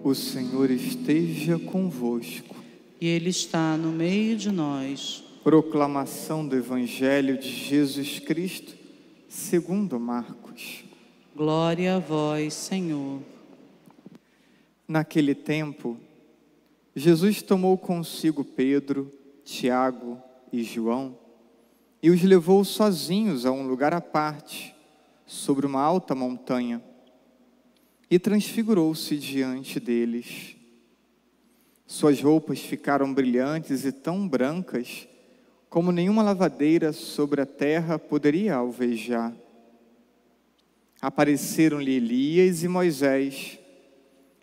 O Senhor esteja convosco. E Ele está no meio de nós. Proclamação do Evangelho de Jesus Cristo, segundo Marcos. Glória a vós, Senhor. Naquele tempo, Jesus tomou consigo Pedro, Tiago e João e os levou sozinhos a um lugar à parte, sobre uma alta montanha, e transfigurou-se diante deles. Suas roupas ficaram brilhantes e tão brancas como nenhuma lavadeira sobre a terra poderia alvejar. Apareceram-lhe Elias e Moisés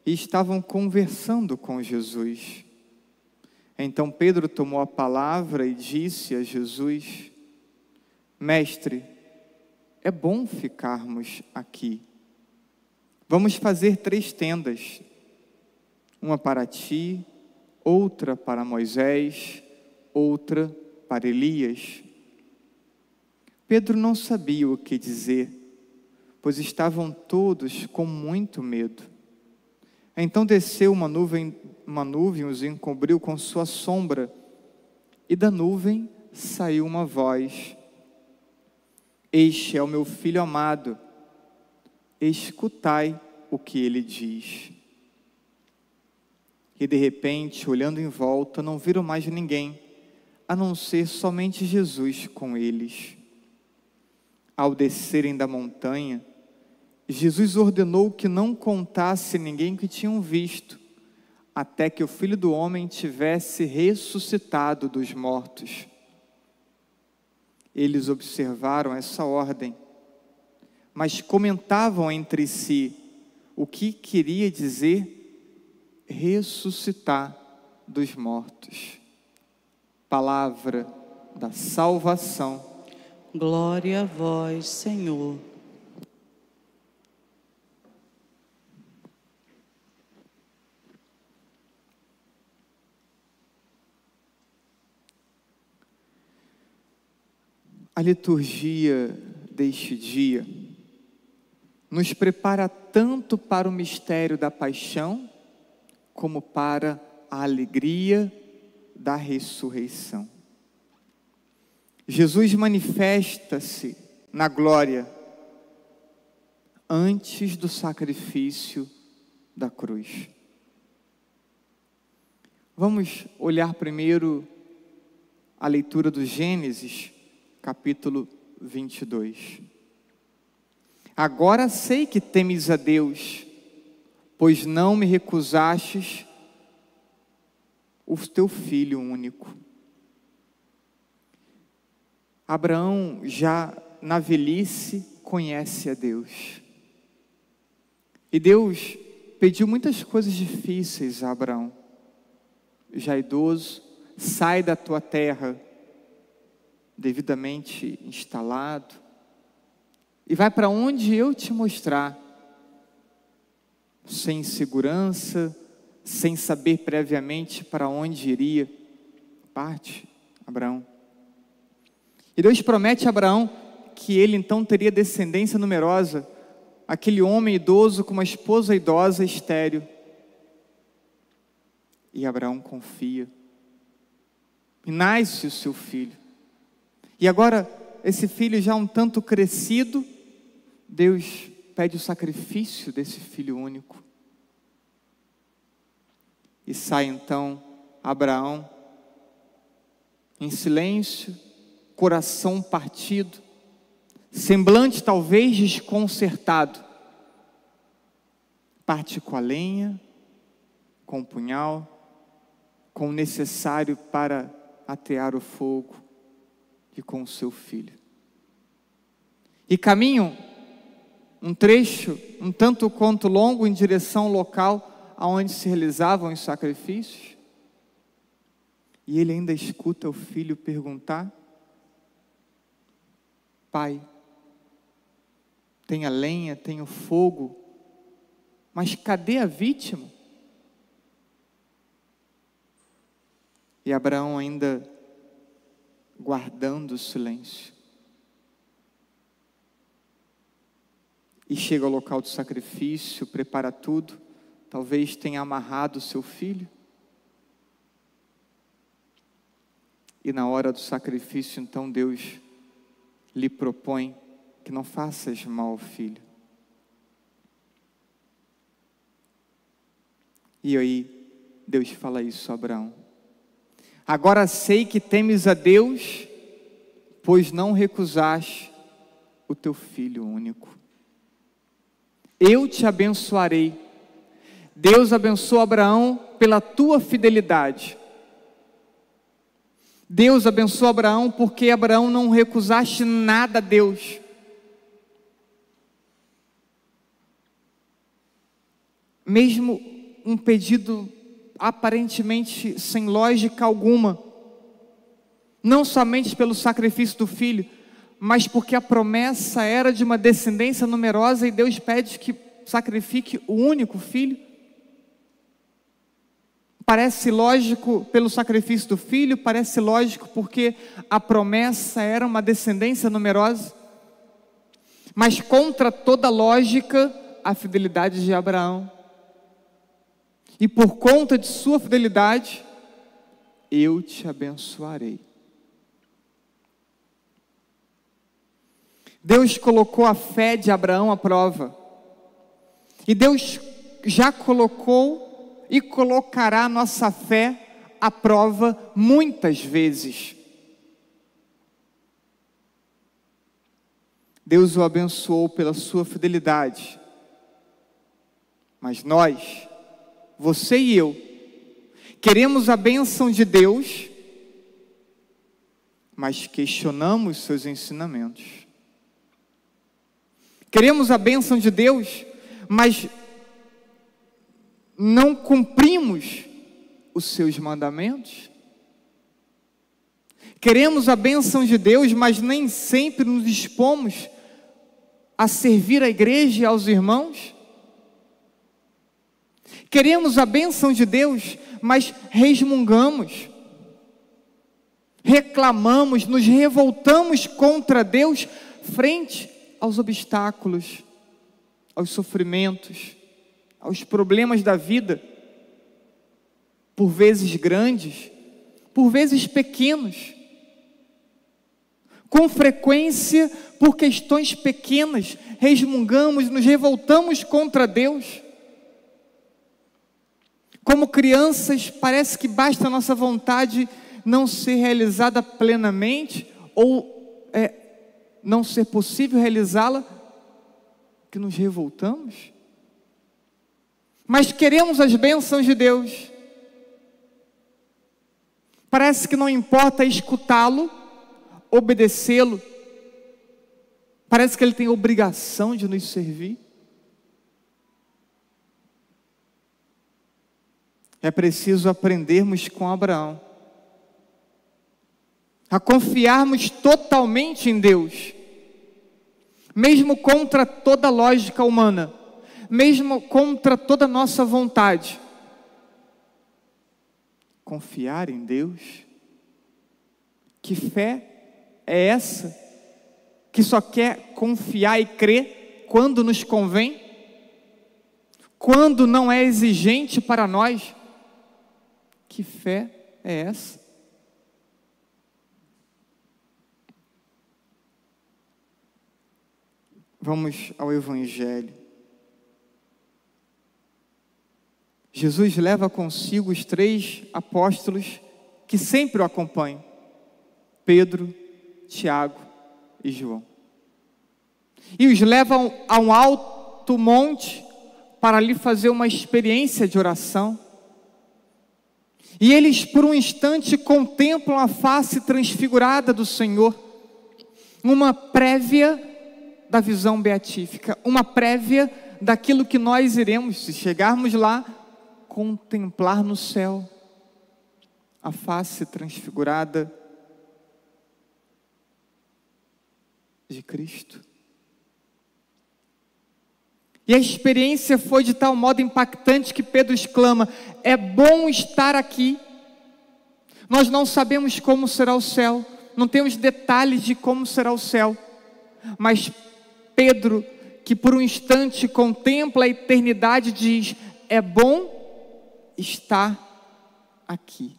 e estavam conversando com Jesus. Então Pedro tomou a palavra e disse a Jesus: Mestre, é bom ficarmos aqui. Vamos fazer 3 tendas, uma para ti, outra para Moisés, outra para Elias. Pedro não sabia o que dizer, pois estavam todos com muito medo. Então desceu uma nuvem os encobriu com sua sombra, e da nuvem saiu uma voz: Este é o meu filho amado, escutai o que ele diz. E de repente, olhando em volta, não viram mais ninguém, a não ser somente Jesus com eles. Ao descerem da montanha, Jesus ordenou que não contasse ninguém que tinham visto, até que o Filho do Homem tivesse ressuscitado dos mortos. Eles observaram essa ordem, mas comentavam entre si o que queria dizer ressuscitar dos mortos. Palavra da salvação. Glória a vós, Senhor. A liturgia deste dia nos prepara tanto para o mistério da paixão, como para a alegria da ressurreição. Jesus manifesta-se na glória antes do sacrifício da cruz. Vamos olhar primeiro a leitura do Gênesis, capítulo 22. Agora sei que temes a Deus, pois não me recusastes o teu filho único. Abraão, já na velhice, conhece a Deus. E Deus pediu muitas coisas difíceis a Abraão. Já idoso, sai da tua terra, devidamente instalado, e vai para onde eu te mostrar. Sem segurança, sem saber previamente para onde iria, parte Abraão. E Deus promete a Abraão que ele então teria descendência numerosa, aquele homem idoso com uma esposa idosa estéril. E Abraão confia. E nasce o seu filho. E agora, esse filho já um tanto crescido, Deus pede o sacrifício desse filho único. E sai então Abraão, em silêncio, coração partido, semblante talvez desconcertado. Parte com a lenha, com o punhal, com o necessário para atear o fogo, e com o seu filho. E caminham um trecho, um tanto quanto longo, em direção ao local onde se realizavam os sacrifícios. E ele ainda escuta o filho perguntar: Pai, tem a lenha, tem o fogo, mas cadê a vítima? E Abraão ainda guardando o silêncio. E chega ao local do sacrifício, prepara tudo, talvez tenha amarrado o seu filho. E na hora do sacrifício, então, Deus lhe propõe que não faças mal ao filho. E aí, Deus fala isso a Abraão: agora sei que temes a Deus, pois não recusaste o teu filho único. Eu te abençoarei. Deus abençoou Abraão pela tua fidelidade. Deus abençoou Abraão porque Abraão não recusaste nada a Deus. Mesmo um pedido aparentemente sem lógica alguma, não somente pelo sacrifício do filho, mas porque a promessa era de uma descendência numerosa e Deus pede que sacrifique o único filho. Parece lógico pelo sacrifício do filho, parece lógico porque a promessa era uma descendência numerosa, mas contra toda lógica, a fidelidade de Abraão. E por conta de sua fidelidade, eu te abençoarei. Deus colocou a fé de Abraão à prova. E Deus já colocou e colocará a nossa fé à prova muitas vezes. Deus o abençoou pela sua fidelidade. Mas nós, você e eu, queremos a bênção de Deus, mas questionamos seus ensinamentos. Queremos a bênção de Deus, mas não cumprimos os seus mandamentos. Queremos a bênção de Deus, mas nem sempre nos dispomos a servir a igreja e aos irmãos. Queremos a bênção de Deus, mas resmungamos, reclamamos, nos revoltamos contra Deus frente aos obstáculos, aos sofrimentos, aos problemas da vida, por vezes grandes, por vezes pequenos. Com frequência, por questões pequenas, resmungamos, nos revoltamos contra Deus. Como crianças, parece que basta a nossa vontade não ser realizada plenamente, ou não ser possível realizá-la, que nos revoltamos. Mas queremos as bênçãos de Deus. Parece que não importa escutá-lo, obedecê-lo. Parece que ele tem obrigação de nos servir. É preciso aprendermos com Abraão a confiarmos totalmente em Deus, mesmo contra toda lógica humana, mesmo contra toda nossa vontade. Confiar em Deus? Que fé é essa? Que só quer confiar e crer quando nos convém? Quando não é exigente para nós? Que fé é essa? Vamos ao Evangelho. Jesus leva consigo os 3 apóstolos que sempre o acompanham: Pedro, Tiago e João. E os levam a um alto monte para ali fazer uma experiência de oração. E eles por um instante contemplam a face transfigurada do Senhor, uma prévia da visão beatífica, uma prévia daquilo que nós iremos, se chegarmos lá, contemplar no céu, a face transfigurada de Cristo. E a experiência foi de tal modo impactante que Pedro exclama: é bom estar aqui. Nós não sabemos como será o céu, não temos detalhes de como será o céu, mas Pedro, que por um instante contempla a eternidade, diz: é bom estar aqui.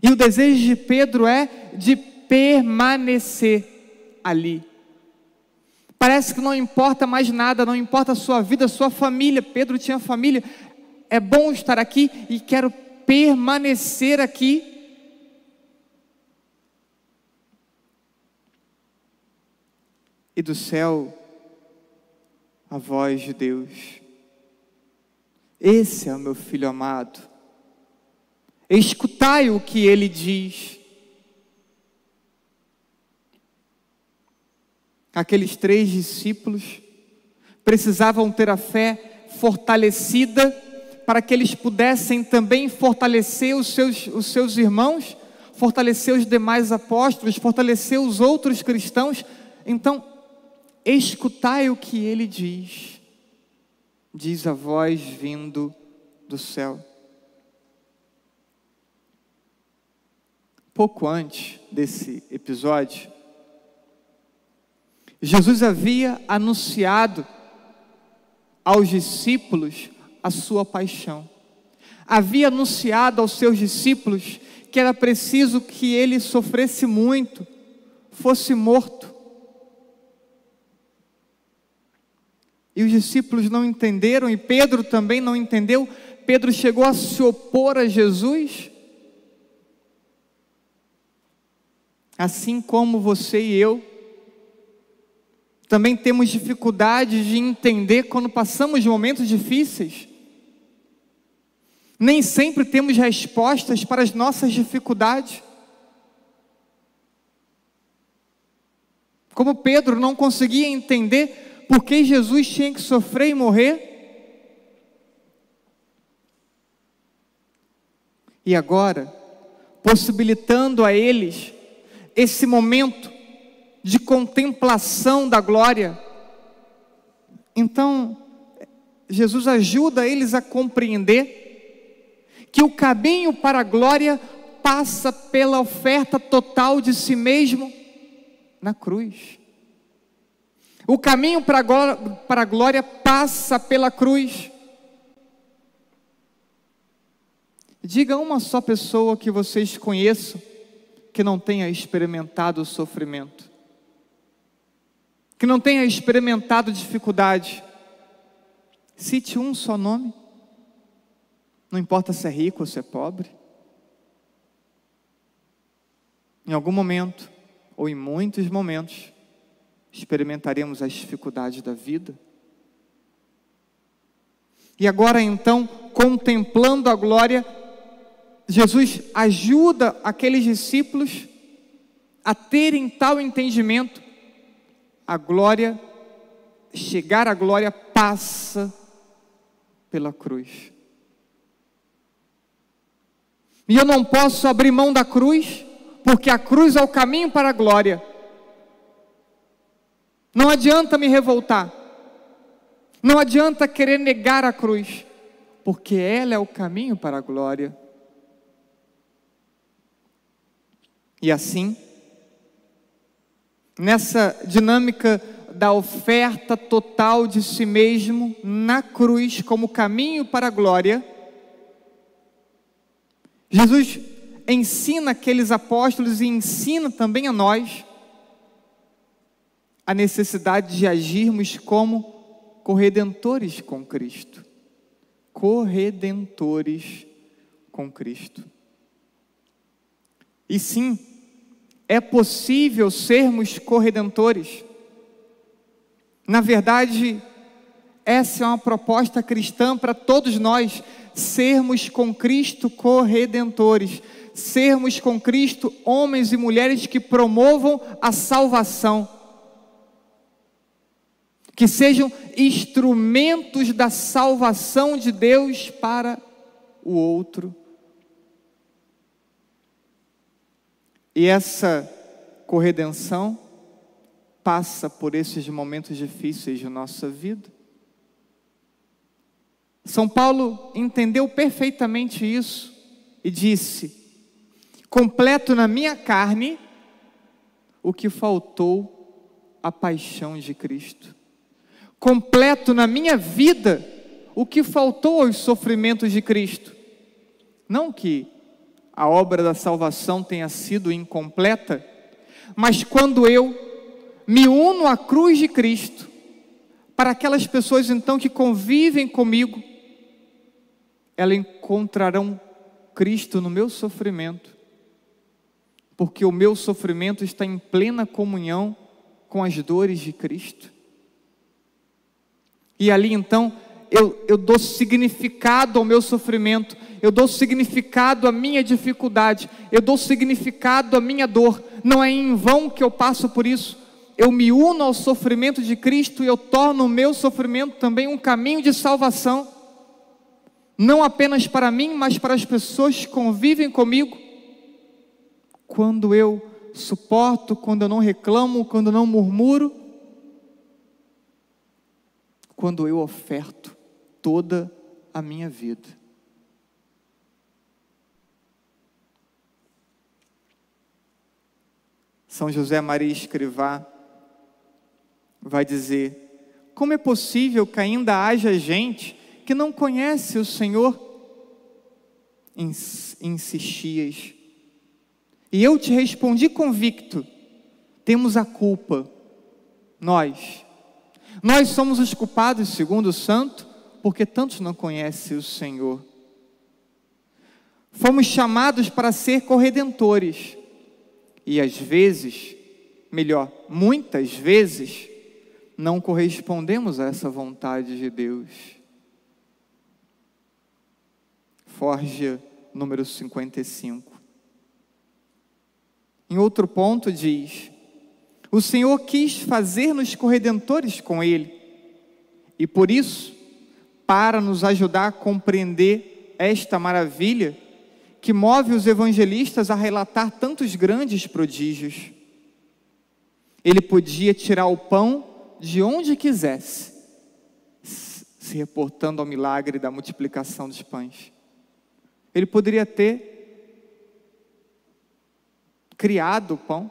E o desejo de Pedro é de permanecer ali. Parece que não importa mais nada, não importa a sua vida, a sua família. Pedro tinha família. É bom estar aqui e quero permanecer aqui. E do céu, a voz de Deus: esse é o meu filho amado, escutai o que ele diz. Aqueles 3 discípulos precisavam ter a fé fortalecida para que eles pudessem também fortalecer os seus irmãos, fortalecer os demais apóstolos, fortalecer os outros cristãos. Então, escutai o que ele diz, diz a voz vindo do céu. Pouco antes desse episódio, Jesus havia anunciado aos discípulos a sua paixão. Havia anunciado aos seus discípulos que era preciso que ele sofresse muito, fosse morto. E os discípulos não entenderam, e Pedro também não entendeu. Pedro chegou a se opor a Jesus. Assim como você e eu, também temos dificuldade de entender quando passamos momentos difíceis. Nem sempre temos respostas para as nossas dificuldades. Como Pedro não conseguia entender por que Jesus tinha que sofrer e morrer. E agora, possibilitando a eles esse momento de contemplação da glória, então Jesus ajuda eles a compreender que o caminho para a glória passa pela oferta total de si mesmo na cruz. O caminho para a glória passa pela cruz. Diga uma só pessoa que vocês conheçam que não tenha experimentado o sofrimento, que não tenha experimentado dificuldade. Cite um só nome. Não importa se é rico ou se é pobre. Em algum momento, ou em muitos momentos, experimentaremos as dificuldades da vida. E agora então, contemplando a glória, Jesus ajuda aqueles discípulos a terem tal entendimento. A glória, chegar à glória, passa pela cruz. E eu não posso abrir mão da cruz, porque a cruz é o caminho para a glória. Não adianta me revoltar, não adianta querer negar a cruz, porque ela é o caminho para a glória. E assim, nessa dinâmica da oferta total de si mesmo na cruz como caminho para a glória, Jesus ensina aqueles apóstolos e ensina também a nós a necessidade de agirmos como corredentores com Cristo. Corredentores com Cristo. E sim, é possível sermos corredentores. Na verdade, essa é uma proposta cristã para todos nós, sermos com Cristo corredentores, sermos com Cristo homens e mulheres que promovam a salvação, que sejam instrumentos da salvação de Deus para o outro. E essa corredenção passa por esses momentos difíceis de nossa vida. São Paulo entendeu perfeitamente isso e disse: completo na minha carne o que faltou à paixão de Cristo. Completo na minha vida o que faltou aos sofrimentos de Cristo. Não que a obra da salvação tenha sido incompleta, mas quando eu me uno à cruz de Cristo, para aquelas pessoas então que convivem comigo, elas encontrarão Cristo no meu sofrimento, porque o meu sofrimento está em plena comunhão com as dores de Cristo. E ali então eu dou significado ao meu sofrimento, eu dou significado à minha dificuldade, eu dou significado à minha dor. Não é em vão que eu passo por isso. Eu me uno ao sofrimento de Cristo e eu torno o meu sofrimento também um caminho de salvação, não apenas para mim, mas para as pessoas que convivem comigo. Quando eu suporto, quando eu não reclamo, quando eu não murmuro, quando eu oferto toda a minha vida. São José Maria Escrivá vai dizer: como é possível que ainda haja gente que não conhece o Senhor? Insistias. E eu te respondi convicto: temos a culpa. Nós somos os culpados, segundo o santo, porque tantos não conhecem o Senhor. Fomos chamados para ser corredentores. E às vezes, melhor, muitas vezes, não correspondemos a essa vontade de Deus. Forja número 55. Em outro ponto diz: o Senhor quis fazer-nos corredentores com Ele, e por isso, para nos ajudar a compreender esta maravilha que move os evangelistas a relatar tantos grandes prodígios, Ele podia tirar o pão de onde quisesse, se reportando ao milagre da multiplicação dos pães. Ele poderia ter criado o pão,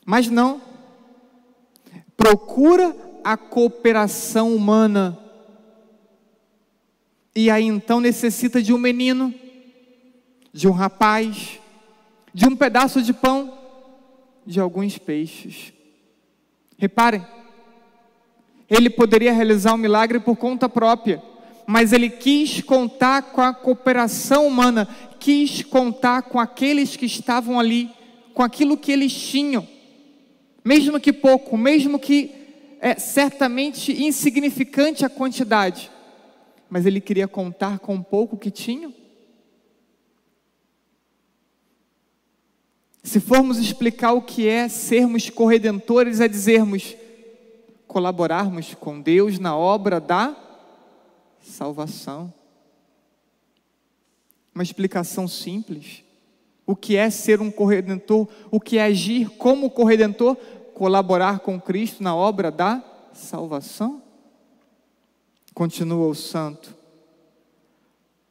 mas não. Procura a cooperação humana. E aí então necessita de um menino, de um rapaz, de um pedaço de pão, de alguns peixes. Reparem, ele poderia realizar um milagre por conta própria, mas ele quis contar com a cooperação humana, quis contar com aqueles que estavam ali, com aquilo que eles tinham, mesmo que pouco, mesmo que certamente insignificante a quantidade, mas ele queria contar com o pouco que tinham. Se formos explicar o que é sermos corredentores, é dizermos, colaborarmos com Deus na obra da salvação. Uma explicação simples. O que é ser um corredentor? O que é agir como corredentor? Colaborar com Cristo na obra da salvação. Continua o santo: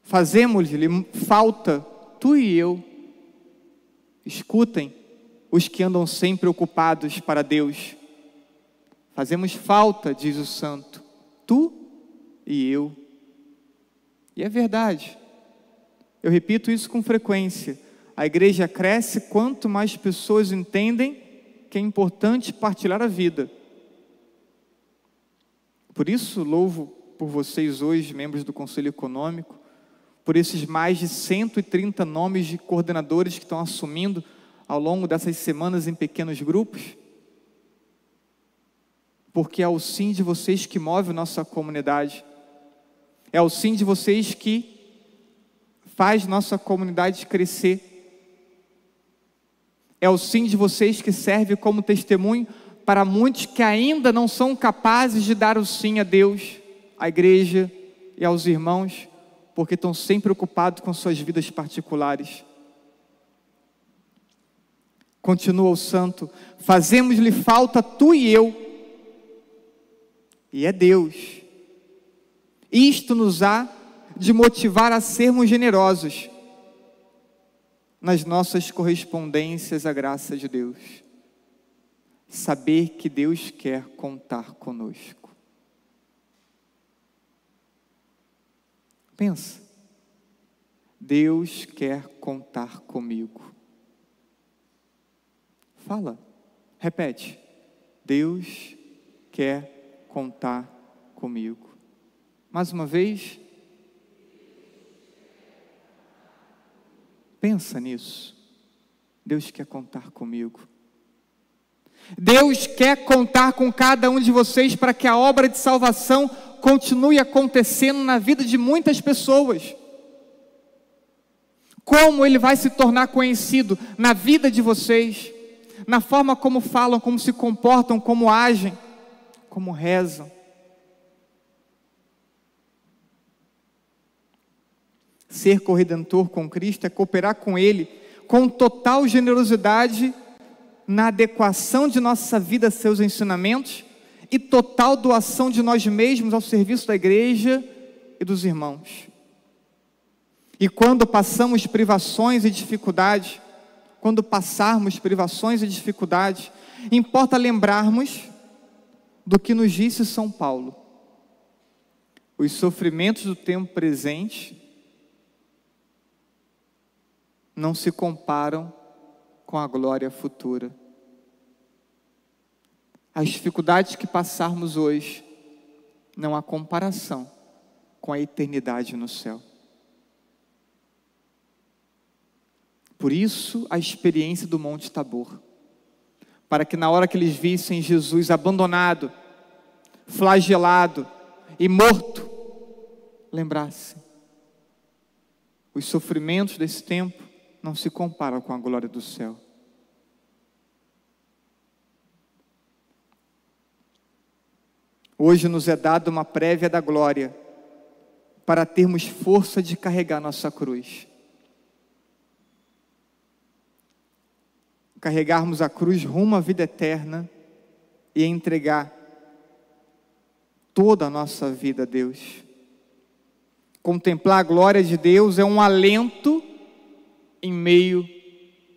fazemos-lhe falta, tu e eu. Escutem os que andam sempre ocupados para Deus. Fazemos falta, diz o santo, tu e eu. E é verdade. Eu repito isso com frequência. A igreja cresce quanto mais pessoas entendem que é importante partilhar a vida. Por isso, louvo por vocês hoje, membros do Conselho Econômico, por esses mais de 130 nomes de coordenadores que estão assumindo ao longo dessas semanas em pequenos grupos, porque é o sim de vocês que move a nossa comunidade, é o sim de vocês que faz nossa comunidade crescer, é o sim de vocês que serve como testemunho para muitos que ainda não são capazes de dar o sim a Deus, à igreja e aos irmãos, porque estão sempre ocupados com suas vidas particulares. Continua o santo: fazemos-lhe falta tu e eu, e é Deus. Isto nos há de motivar a sermos generosos nas nossas correspondências à graça de Deus. Saber que Deus quer contar conosco. Pensa. Deus quer contar comigo. Fala, repete. Deus quer contar comigo. Mais uma vez. Pensa nisso. Deus quer contar comigo. Deus quer contar com cada um de vocês para que a obra de salvação continue acontecendo na vida de muitas pessoas. Como Ele vai se tornar conhecido na vida de vocês, na forma como falam, como se comportam, como agem, como rezam. Ser corredentor com Cristo é cooperar com Ele com total generosidade na adequação de nossa vida a seus ensinamentos e total doação de nós mesmos ao serviço da igreja e dos irmãos. E quando passamos privações e dificuldades, importa lembrarmos do que nos disse São Paulo. Os sofrimentos do tempo presente não se comparam com a glória futura. As dificuldades que passarmos hoje não há comparação com a eternidade no céu. Por isso a experiência do Monte Tabor, para que na hora que eles vissem Jesus abandonado, flagelado e morto, lembrassem: os sofrimentos desse tempo não se comparam com a glória do céu. Hoje nos é dada uma prévia da glória, para termos força de carregar nossa cruz. Carregarmos a cruz rumo à vida eterna e entregar toda a nossa vida a Deus. Contemplar a glória de Deus é um alento em meio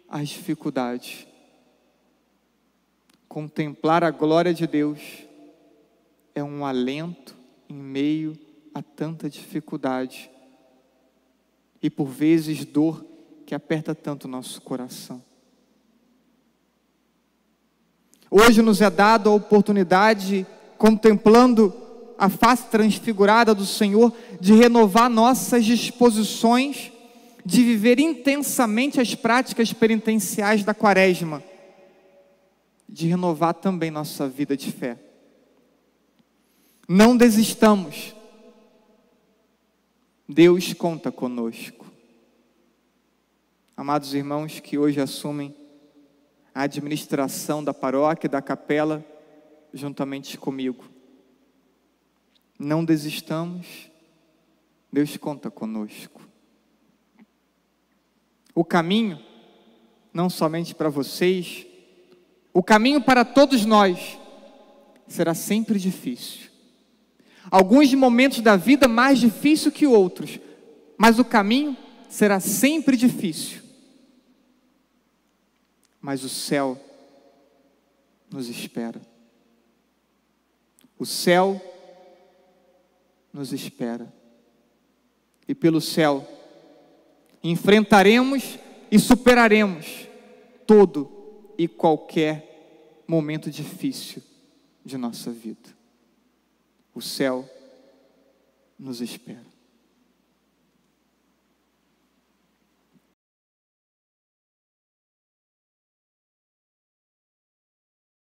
às dificuldades. Contemplar a glória de Deus é um alento em meio a tanta dificuldade e por vezes dor que aperta tanto o nosso coração. Hoje nos é dado a oportunidade, contemplando a face transfigurada do Senhor, de renovar nossas disposições, de viver intensamente as práticas penitenciais da Quaresma, de renovar também nossa vida de fé. Não desistamos. Deus conta conosco. Amados irmãos que hoje assumem a administração da paróquia e da capela, juntamente comigo. Não desistamos, Deus conta conosco. O caminho, não somente para vocês, o caminho para todos nós, será sempre difícil. Alguns momentos da vida mais difícil que outros, mas o caminho será sempre difícil. Mas o céu nos espera. O céu nos espera. E pelo céu enfrentaremos e superaremos todo e qualquer momento difícil de nossa vida. O céu nos espera.